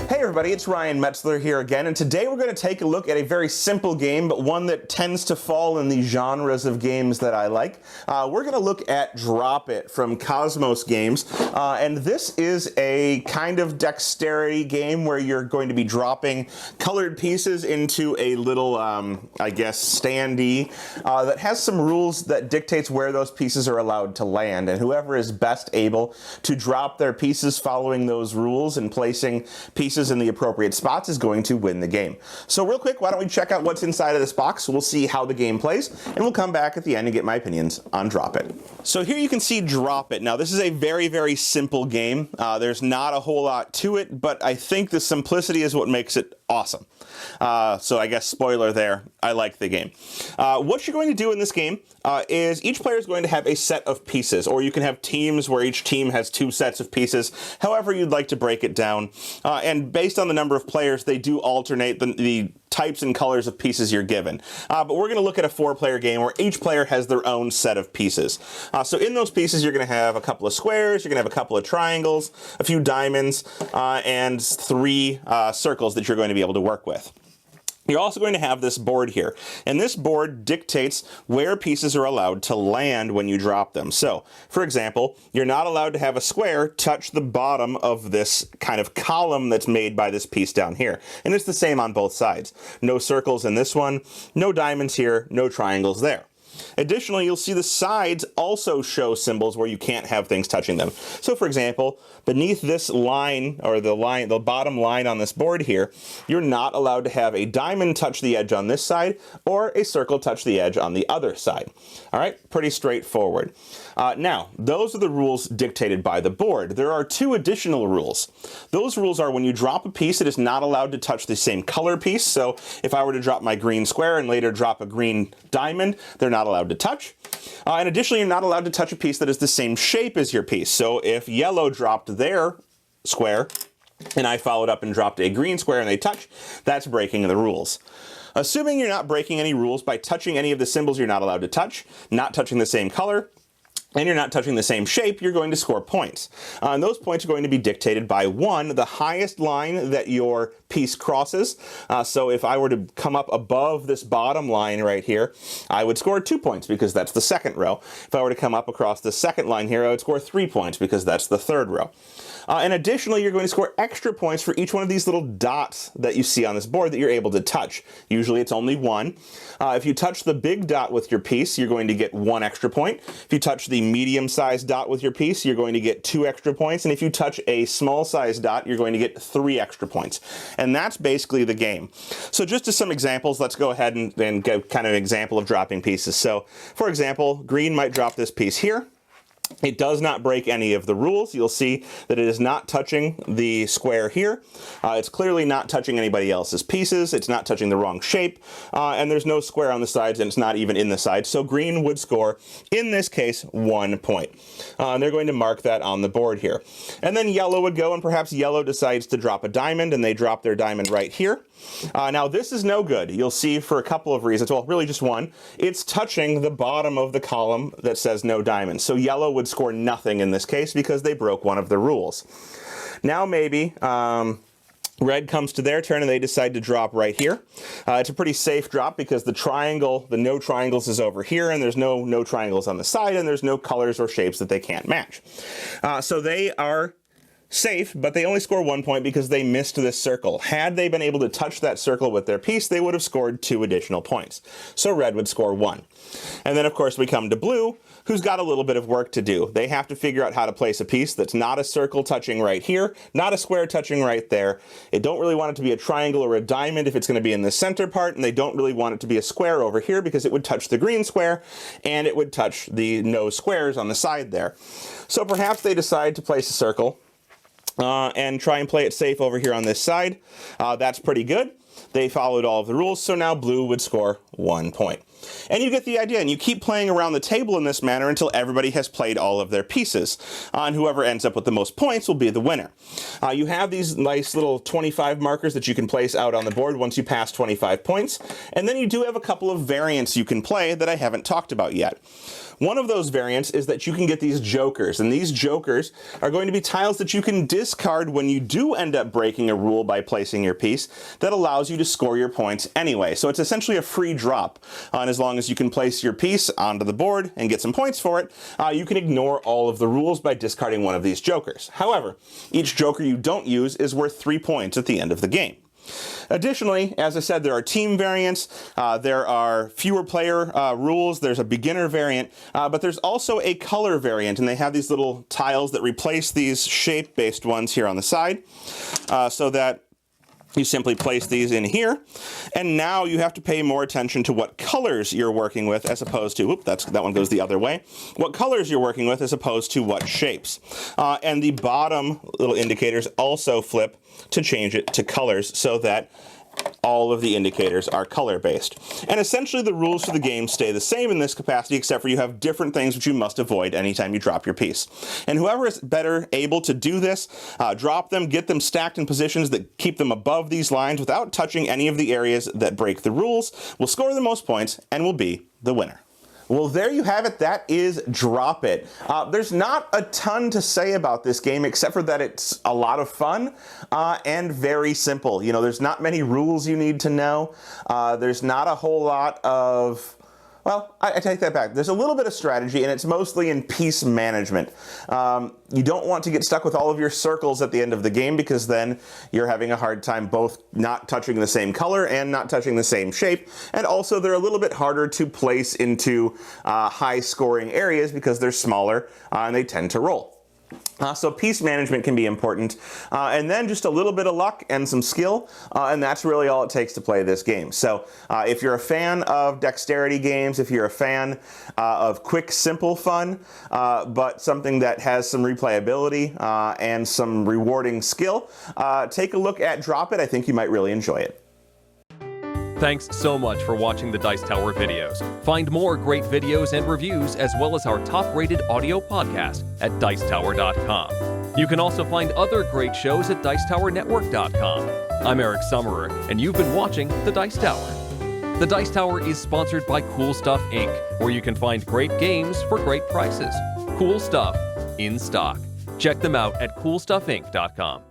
Hey everybody, it's Ryan Metzler here again, and today we're going to take a look at a very simple game, but one that tends to fall in the genres of games that I like. We're going to look at Drop It from Kosmos Games, and this is a kind of dexterity game where you're going to be dropping colored pieces into a little, I guess, standee that has some rules that dictates where those pieces are allowed to land, and whoever is best able to drop their pieces following those rules and placing pieces in the appropriate spots is going to win the game. So real quick, why don't we check out what's inside of this box? We'll see how the game plays, and we'll come back at the end and get my opinions on Drop It. So here you can see Drop It. Now this is a very, very simple game. There's not a whole lot to it, but I think the simplicity is what makes it awesome. So I guess spoiler there, I like the game. What you're going to do in this game is each player is going to have a set of pieces, or you can have teams where each team has 2 sets of pieces, however you'd like to break it down. And based on the number of players, they do alternate the types and colors of pieces you're given. But we're going to look at a 4-player game where each player has their own set of pieces. So in those pieces, you're going to have a couple of squares, you're going to have a couple of triangles, a few diamonds, and 3 circles that you're going to be able to work with. You're also going to have this board here, and this board dictates where pieces are allowed to land when you drop them. So, for example, you're not allowed to have a square touch the bottom of this kind of column that's made by this piece down here. And it's the same on both sides. No circles in this one, no diamonds here, no triangles there. Additionally, you'll see the sides also show symbols where you can't have things touching them. So for example, beneath this line, or the bottom line on this board here, you're not allowed to have a diamond touch the edge on this side, or a circle touch the edge on the other side. All right, pretty straightforward. Now, those are the rules dictated by the board. There are 2 additional rules. Those rules are when you drop a piece, it is not allowed to touch the same color piece. So if I were to drop my green square and later drop a green diamond, they're not allowed to touch. And additionally, you're not allowed to touch a piece that is the same shape as your piece. So if yellow dropped their square, and I followed up and dropped a green square and they touch, that's breaking the rules. Assuming you're not breaking any rules by touching any of the symbols you're not allowed to touch, not touching the same color, and you're not touching the same shape, you're going to score points. And those points are going to be dictated by 1, the highest line that your piece crosses. So if I were to come up above this bottom line right here, I would score 2 points because that's the 2nd row. If I were to come up across the 2nd line here, I would score 3 points because that's the 3rd row. And additionally, you're going to score extra points for each one of these little dots that you see on this board that you're able to touch. Usually it's only 1. If you touch the big dot with your piece, you're going to get 1 extra point. If you touch the medium-sized dot with your piece, you're going to get 2 extra points. And if you touch a small-sized dot, you're going to get 3 extra points. And that's basically the game. So just as some examples, let's go ahead and get kind of an example of dropping pieces. So, for example, green might drop this piece here. It does not break any of the rules. You'll see that it is not touching the square here. It's clearly not touching anybody else's pieces. It's not touching the wrong shape. And there's no square on the sides, and it's not even in the sides. So green would score, in this case, 1 point. And they're going to mark that on the board here. And then yellow would go, and perhaps yellow decides to drop a diamond, and they drop their diamond right here. Now this is no good. You'll see for a couple of reasons. Well, really just one. It's touching the bottom of the column that says no diamonds. So yellow would score nothing in this case because they broke one of the rules. Now maybe red comes to their turn and they decide to drop right here. It's a pretty safe drop because the triangle, the no triangles, is over here, and there's no triangles on the side, and there's no colors or shapes that they can't match. So they are safe, but they only score 1 point because they missed this circle. Had they been able to touch that circle with their piece, they would have scored 2 additional points. So red would score 1. And then of course we come to blue, who's got a little bit of work to do. They have to figure out how to place a piece that's not a circle touching right here, not a square touching right there. They don't really want it to be a triangle or a diamond if it's going to be in the center part, and they don't really want it to be a square over here because it would touch the green square and it would touch the no squares on the side there. So perhaps they decide to place a circle and try and play it safe over here on this side. That's pretty good. They followed all of the rules, so now blue would score 1 point. And you get the idea, and you keep playing around the table in this manner until everybody has played all of their pieces. And whoever ends up with the most points will be the winner. You have these nice little 25 markers that you can place out on the board once you pass 25 points. And then you do have a couple of variants you can play that I haven't talked about yet. One of those variants is that you can get these jokers, and these jokers are going to be tiles that you can discard when you do end up breaking a rule by placing your piece that allows you to score your points anyway. So it's essentially a free drop, and as long as you can place your piece onto the board and get some points for it, you can ignore all of the rules by discarding one of these jokers. However, each joker you don't use is worth 3 points at the end of the game. Additionally, as I said, there are team variants, there are fewer player rules, there's a beginner variant, but there's also a color variant, and they have these little tiles that replace these shape-based ones here on the side, so that you simply place these in here, and now you have to pay more attention to what colors you're working with as opposed to, that one goes the other way, what colors you're working with as opposed to what shapes. And the bottom little indicators also flip to change it to colors so that all of the indicators are color-based. And essentially the rules for the game stay the same in this capacity, except for you have different things which you must avoid anytime you drop your piece. And whoever is better able to do this, drop them, get them stacked in positions that keep them above these lines without touching any of the areas that break the rules, will score the most points and will be the winner. Well, there you have it. That is Drop It. There's not a ton to say about this game except for that it's a lot of fun and very simple. You know, there's not many rules you need to know. There's not a whole lot of... Well, I take that back. There's a little bit of strategy, and it's mostly in piece management. You don't want to get stuck with all of your circles at the end of the game, because then you're having a hard time both not touching the same color and not touching the same shape. And also, they're a little bit harder to place into high-scoring areas because they're smaller and they tend to roll. So piece management can be important, and then just a little bit of luck and some skill, and that's really all it takes to play this game. So if you're a fan of dexterity games, if you're a fan of quick, simple fun, but something that has some replayability and some rewarding skill, take a look at Drop It. I think you might really enjoy it. Thanks so much for watching the Dice Tower videos. Find more great videos and reviews, as well as our top-rated audio podcast at Dicetower.com. You can also find other great shows at Dicetowernetwork.com. I'm Eric Summerer, and you've been watching The Dice Tower. The Dice Tower is sponsored by Cool Stuff Inc., where you can find great games for great prices. Cool stuff in stock. Check them out at CoolStuffInc.com.